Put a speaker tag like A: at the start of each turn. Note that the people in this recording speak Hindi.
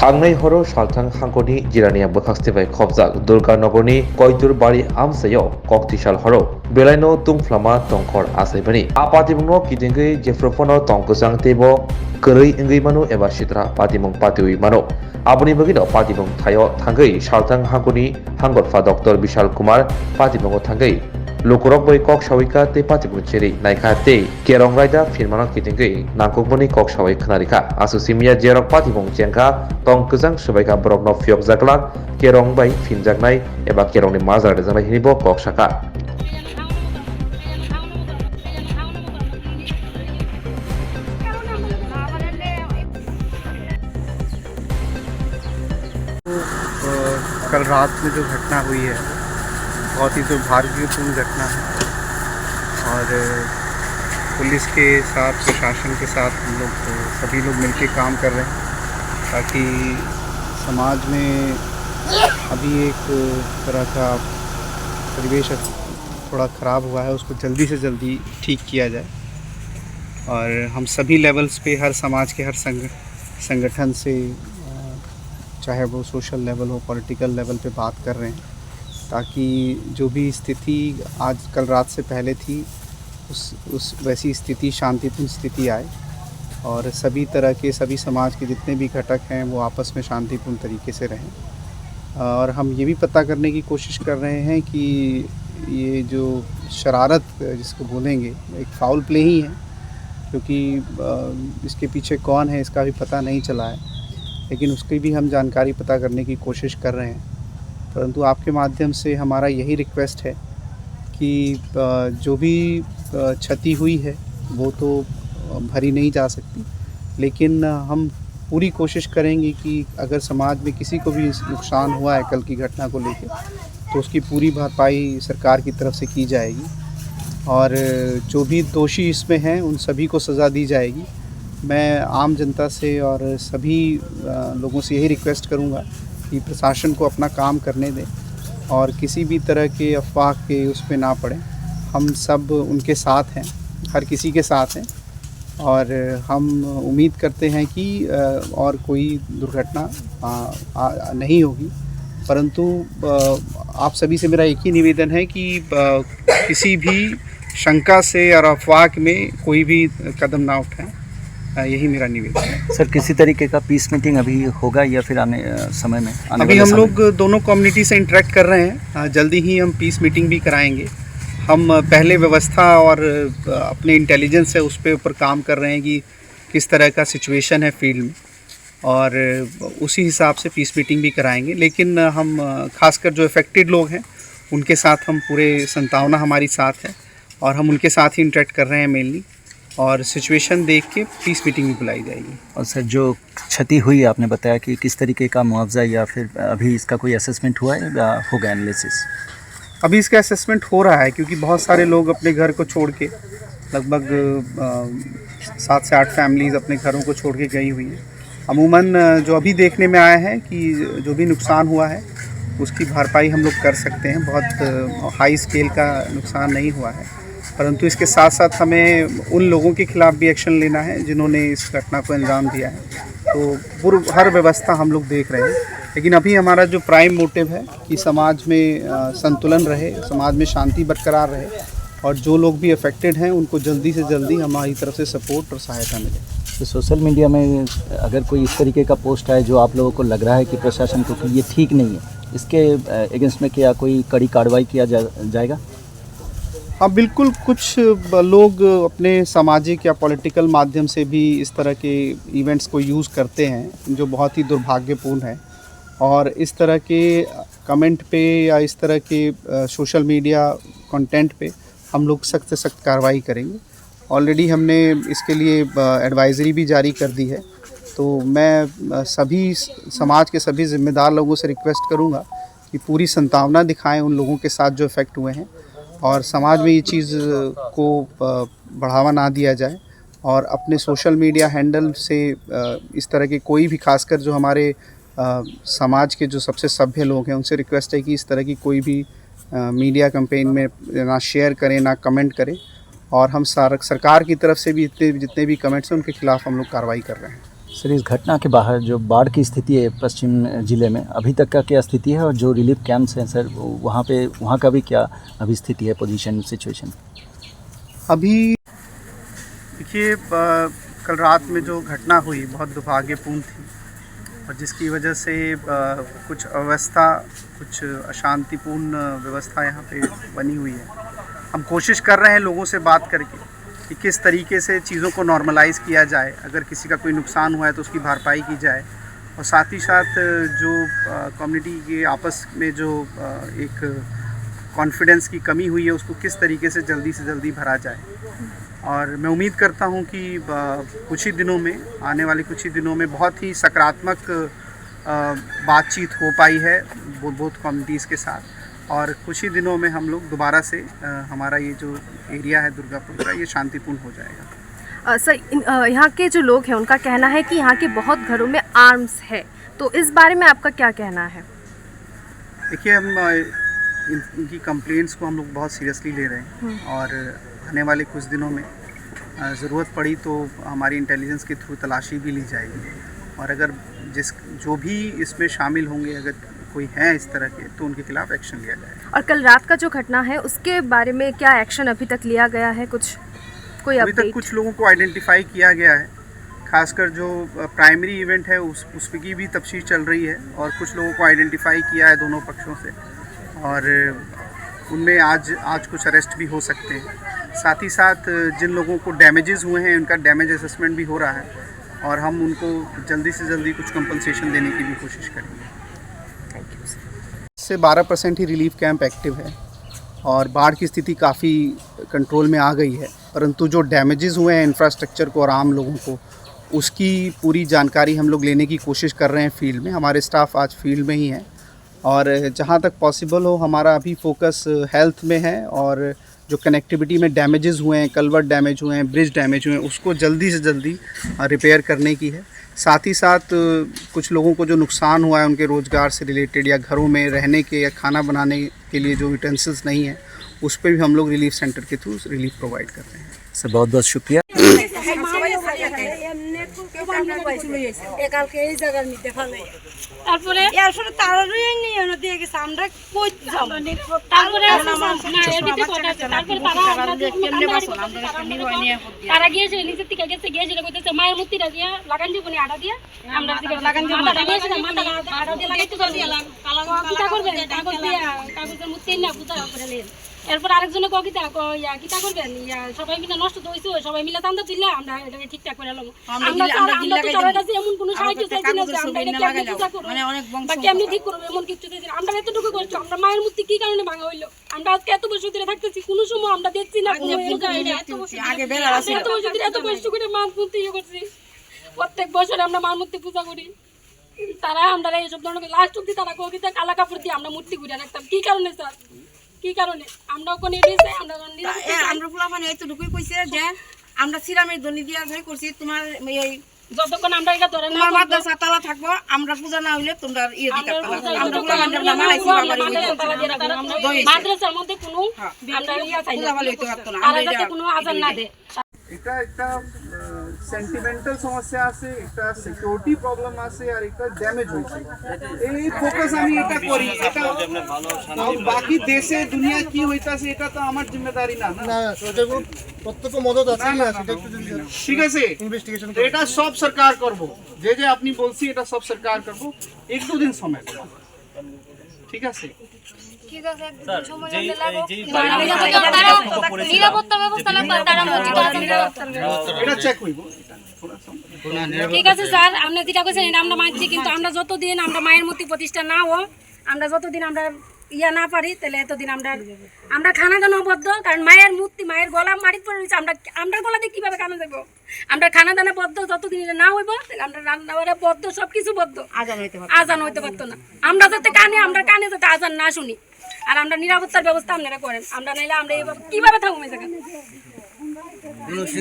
A: थांनाय हराव सालथां हांखोनि जिरानिया बोखांस्तेबाय खबजाक दुर्गानगरनि कयतुरबारि आमसायाव कक्तिसाल हराव बेलायनो तुंफ्लामा तंखर आसायबानि आपातिमुंनो किदिंगै जेफ्रफनो तंकजां तेबो गोरै इंगैमानो एबा सिद्रा पातिमुं पातिउइ मानो आबुनि बगिनो पातिमुं थायो थांगै सालथां हांखोनि हांगरफा डॉक्टर विशाल कुमार पातिमुंगो थांगै लुकुरक बै कक सावैका ते पातिमुं चेरि नायखा ते केरं रायदा फिरमानो किदिंगै नांकुकबनि कक सावै खनारिखा आसुसिमिया जेरक पातिमुं जेंका तंकजां सुबायका बरकनो फियक जागलाक केरं बै फिनजागनाय एबा केरंनि माजार देजानाय हिनिबो कक साका
B: कल रात में जो घटना हुई है बहुत ही दुर्भाग्यपूर्ण घटना है और पुलिस के साथ प्रशासन के साथ हम लोग सभी लोग मिलकर काम कर रहे हैं ताकि समाज में अभी एक तरह का परिवेश थोड़ा ख़राब हुआ है उसको जल्दी से जल्दी ठीक किया जाए। और हम सभी लेवल्स पे हर समाज के हर संगठन से चाहे वो सोशल लेवल हो पॉलिटिकल लेवल पे बात कर रहे हैं ताकि जो भी स्थिति आज कल रात से पहले थी उस वैसी स्थिति शांतिपूर्ण स्थिति आए और सभी तरह के सभी समाज के जितने भी घटक हैं वो आपस में शांतिपूर्ण तरीके से रहें। और हम ये भी पता करने की कोशिश कर रहे हैं कि ये जो शरारत जिसको बोलेंगे एक फाउल प्ले ही है क्योंकि इसके पीछे कौन है इसका भी पता नहीं चला है, लेकिन उसकी भी हम जानकारी पता करने की कोशिश कर रहे हैं। परंतु आपके माध्यम से हमारा यही रिक्वेस्ट है कि जो भी क्षति हुई है वो तो भरी नहीं जा सकती, लेकिन हम पूरी कोशिश करेंगे कि अगर समाज में किसी को भी नुकसान हुआ है कल की घटना को लेकर तो उसकी पूरी भरपाई सरकार की तरफ से की जाएगी और जो भी दोषी इसमें हैं उन सभी को सज़ा दी जाएगी। मैं आम जनता से और सभी लोगों से यही रिक्वेस्ट करूंगा कि प्रशासन को अपना काम करने दें और किसी भी तरह के अफवाह के उस पर ना पड़ें। हम सब उनके साथ हैं, हर किसी के साथ हैं और हम उम्मीद करते हैं कि और कोई दुर्घटना नहीं होगी। परंतु आप सभी से मेरा एक ही निवेदन है कि किसी भी शंका से और अफवाह में कोई भी कदम ना उठाएं, यही मेरा निवेदन है।
C: सर किसी तरीके का पीस मीटिंग अभी होगा या फिर आने समय में
B: अभी हम लोग दोनों कम्युनिटी से इंटरेक्ट कर रहे हैं, जल्दी ही हम पीस मीटिंग भी कराएंगे। हम पहले व्यवस्था और अपने इंटेलिजेंस है उस पे ऊपर काम कर रहे हैं कि किस तरह का सिचुएशन है फील्ड में और उसी हिसाब से पीस मीटिंग भी कराएंगे। लेकिन हम खासकर जो अफेक्टेड लोग हैं उनके साथ हम पूरे संतावना हमारी साथ है और हम उनके साथ ही इंटरेक्ट कर रहे हैं मेनली और सिचुएशन देख के पीस मीटिंग भी बुलाई जाएगी।
C: और सर जो क्षति हुई आपने बताया कि किस तरीके का मुआवजा या फिर अभी इसका कोई असेसमेंट हुआ है या होगा एनालिसिस?
B: अभी इसका असेसमेंट हो रहा है क्योंकि बहुत सारे लोग अपने घर को छोड़ के लगभग 7 से 8 फैमिलीज़ अपने घरों को छोड़ के गई हुई हैं। अमूमन जो अभी देखने में आया है कि जो भी नुकसान हुआ है उसकी भरपाई हम लोग कर सकते हैं, बहुत हाई स्केल का नुकसान नहीं हुआ है। परंतु इसके साथ साथ हमें उन लोगों के खिलाफ भी एक्शन लेना है जिन्होंने इस घटना को अंजाम दिया है। तो हर व्यवस्था हम लोग देख रहे हैं, लेकिन अभी हमारा जो प्राइम मोटिव है कि समाज में संतुलन रहे, समाज में शांति बरकरार रहे और जो लोग भी अफेक्टेड हैं उनको जल्दी से जल्दी हमारी तरफ से सपोर्ट और सहायता मिले।
C: तो सोशल मीडिया में अगर कोई इस तरीके का पोस्ट आए जो आप लोगों को लग रहा है कि प्रशासन को कि ये ठीक नहीं है, इसके अगेंस्ट में क्या कोई कड़ी कार्रवाई किया जाएगा?
B: हाँ बिल्कुल, कुछ लोग अपने सामाजिक या पॉलिटिकल माध्यम से भी इस तरह के इवेंट्स को यूज़ करते हैं जो बहुत ही दुर्भाग्यपूर्ण है और इस तरह के कमेंट पे या इस तरह के सोशल मीडिया कंटेंट पे हम लोग सख्त से सख्त कार्रवाई करेंगे। ऑलरेडी हमने इसके लिए एडवाइज़री भी जारी कर दी है। तो मैं सभी समाज के सभी ज़िम्मेदार लोगों से रिक्वेस्ट करूँगा कि पूरी संतावना दिखाएं उन लोगों के साथ जो इफ़ेक्ट हुए हैं और समाज में ये चीज़ को बढ़ावा ना दिया जाए और अपने सोशल मीडिया हैंडल से इस तरह के कोई भी, खासकर जो हमारे समाज के जो सबसे सभ्य लोग हैं उनसे रिक्वेस्ट है कि इस तरह की कोई भी मीडिया कैंपेन में ना शेयर करें ना कमेंट करें और हम सरकार की तरफ से भी जितने भी कमेंट्स हैं उनके खिलाफ़ हम लोग कार्रवाई कर रहे हैं।
C: सर, इस घटना के बाहर जो बाढ़ की स्थिति है पश्चिम जिले में, अभी तक का क्या स्थिति है, और जो रिलीफ कैंप्स हैं सर, वहाँ का भी क्या अभी स्थिति है, पोजीशन सिचुएशन?
B: अभी देखिए, कल रात में जो घटना हुई बहुत दुर्भाग्यपूर्ण थी, और जिसकी वजह से कुछ अव्यवस्था, कुछ अशांतिपूर्ण व्यवस्था यहाँ पे बनी हुई है। हम कोशिश कर रहे हैं लोगों से बात करके कि किस तरीके से चीज़ों को नॉर्मलाइज़ किया जाए, अगर किसी का कोई नुकसान हुआ है तो उसकी भरपाई की जाए, और साथ ही साथ जो कम्युनिटी के आपस में जो एक कॉन्फिडेंस की कमी हुई है उसको किस तरीके से जल्दी भरा जाए। और मैं उम्मीद करता हूं कि कुछ ही दिनों में, आने वाले कुछ ही दिनों में बहुत ही सकारात्मक बातचीत हो पाई है बोथ कम्युनिटीज़ के साथ, और कुछ ही दिनों में हम लोग दोबारा से हमारा ये जो एरिया है दुर्गापुर का, ये शांतिपूर्ण हो जाएगा।
D: सर, यहाँ के जो लोग हैं उनका कहना है कि यहाँ के बहुत घरों में आर्म्स है, तो इस बारे में आपका क्या कहना है?
B: देखिए, हम इनकी कंप्लेंट्स को हम लोग बहुत सीरियसली ले रहे हैं, और आने वाले कुछ दिनों में ज़रूरत पड़ी तो हमारी इंटेलिजेंस के थ्रू तलाशी भी ली जाएगी, और अगर जो भी इसमें शामिल होंगे, अगर कोई है इस तरह के, तो उनके खिलाफ एक्शन लिया जाएगा।
D: और कल रात का जो घटना है उसके बारे में क्या एक्शन अभी तक लिया गया है? कोई
B: अभी तक कुछ लोगों को आइडेंटिफाई किया गया है, खासकर जो प्राइमरी इवेंट है उस की भी तफ्तीश चल रही है, और कुछ लोगों को आइडेंटिफाई किया है दोनों पक्षों से, और उनमें आज कुछ अरेस्ट भी हो सकते हैं। साथ ही साथ जिन लोगों को डैमेजेस हुए हैं उनका डैमेज असेसमेंट भी हो रहा है, और हम उनको जल्दी से जल्दी कुछ कंपनसेशन देने की भी कोशिश करेंगे। से 12% ही रिलीफ कैंप एक्टिव है, और बाढ़ की स्थिति काफ़ी कंट्रोल में आ गई है, परंतु जो डैमेजेस हुए हैं इंफ्रास्ट्रक्चर को और आम लोगों को, उसकी पूरी जानकारी हम लोग लेने की कोशिश कर रहे हैं फील्ड में। हमारे स्टाफ आज फील्ड में ही है, और जहाँ तक पॉसिबल हो हमारा अभी फोकस हेल्थ में है, और जो कनेक्टिविटी में डैमेजेस हुए हैं, कल्वर्ट डैमेज हुए हैं, ब्रिज डैमेज हुए हैं, उसको जल्दी से जल्दी रिपेयर करने की है। साथ ही साथ कुछ लोगों को जो नुकसान हुआ है उनके रोज़गार से रिलेटेड, या घरों में रहने के या खाना बनाने के लिए जो यूटेंसिल्स नहीं हैं, उस पर भी हम लोग रिलीफ सेंटर के थ्रू रिलीफ प्रोवाइड कर रहे हैं।
C: सर, बहुत बहुत शुक्रिया।
E: তারপরে আসলে তারারই নিয়ে দিয়ে গেছে, আমরা কই যাব, তারপরে তারপরে তারা গিয়েছিল নিচের থেকে গিয়েছিল কইতেছে মায়ের মূর্তিটা দিয়ে লাগান দিব নি, আটা দিয়ে আমরা লাগান দিব, আটা দিয়েছিলাম, আটা দিয়ে লাগাইতে পারছিলাম, কিটা করবেন, কাগজের মূর্তি না পূজা করে নেন। এরপর আরেকজনে কিতা করবেন, সবাই মিলে নষ্ট তো হয়েছে, সবাই মিলে চান্দা তুললে আমরা এটাকে ঠিকঠাক করে এলাম। আমরা তো তাদের কাছে এমন কোনো সাহায্য চাইছি না যে আমরা এটা কেমনি পূজা করবো বা কেমনি ঠিক করবো, এমন কিছু চাইছি না। আমরা এতটুকু করছি, আমরা মায়ের মূর্তি কি কারণে ভাঙা হইলো, আমরা আজকে এত বছর ধরে থাকতেছি, কোনো সময় আমরা দেখছি না এত বছর ধরে এত কষ্ট করে মার মূর্তি করছি, প্রত্যেক বছর আমরা মার মূর্তি পূজা করি। তারা আমরা এইসব ধরনের লাস্ট অব্দি তারা কবিতা কালা কাপড় দিয়ে আমরা মূর্তি ঘুরে রাখতাম। কি কারণে স্যার, কি কারণে? আমরা ওখানে আমরা ফুলাফানি এতটুকুই কইছে যে আমরা সিরামের দনি দিয়া ধরে করছি, তোমার এই যতক্ষণ আমরা এটা ধরে না মাদ্রাসা তালা থাকবো, আমরা পূজা না হইলে তোমরা ইয়ে দিতে পারবা। আমরা ফুলাফানি আমরা মানাইছি মাদ্রাসার মধ্যে কোনো আমরা ইয়া চাই না, আর যাতে কোনো আজান না দেয়।
B: এটা একটা সেন্টিমেন্টাল সমস্যা আছে, একটা সিকিউরিটি প্রবলেম আছে, আর একটা ড্যামেজ হয়েছে। এই ফোকাস আমি এটা করি, এটা বাকি দেশে দুনিয়া কি হইতাছে এটা তো আমার জিম্মেদারি না। প্রত্যেক মদত আছে না, ঠিক আছে, ইনভেস্টিগেশন এটা সব সরকার করব, যে আপনি বলছি এটা সব সরকার করব, 1-2 দিন সময় দেব, ঠিক আছে?
E: ঠিক আছে স্যার, আপনি যেটা কইছেন আমরা মানছি, কিন্তু আমরা যতদিন আমরা মায়ের মূর্তি প্রতিষ্ঠা না হো, আমরা যতদিন আমরা না পারি, তাহলে এতদিন আমরা খানা দানা বদ্ধ, কারণ মায়ের মূর্তি মায়ের গলা মাটিতে পড়ে রয়েছে, আমরা গলা দিয়ে কিভাবে খানা দেবো? আমরা খানা দানা বদ্ধ, যতদিন না হইব তাহলে আমরা রান্না বাড়া বদ্ধ, সবকিছু বদ্ধ, আজান হইতে পারতো না। আমরা যাতে কানে যাতে আজান না শুনি, আর আমরা নিরাপত্তার ব্যবস্থা আপনারা করেন, আমরা নাইলে আমরা কিভাবে থাকবো এই জায়গায়?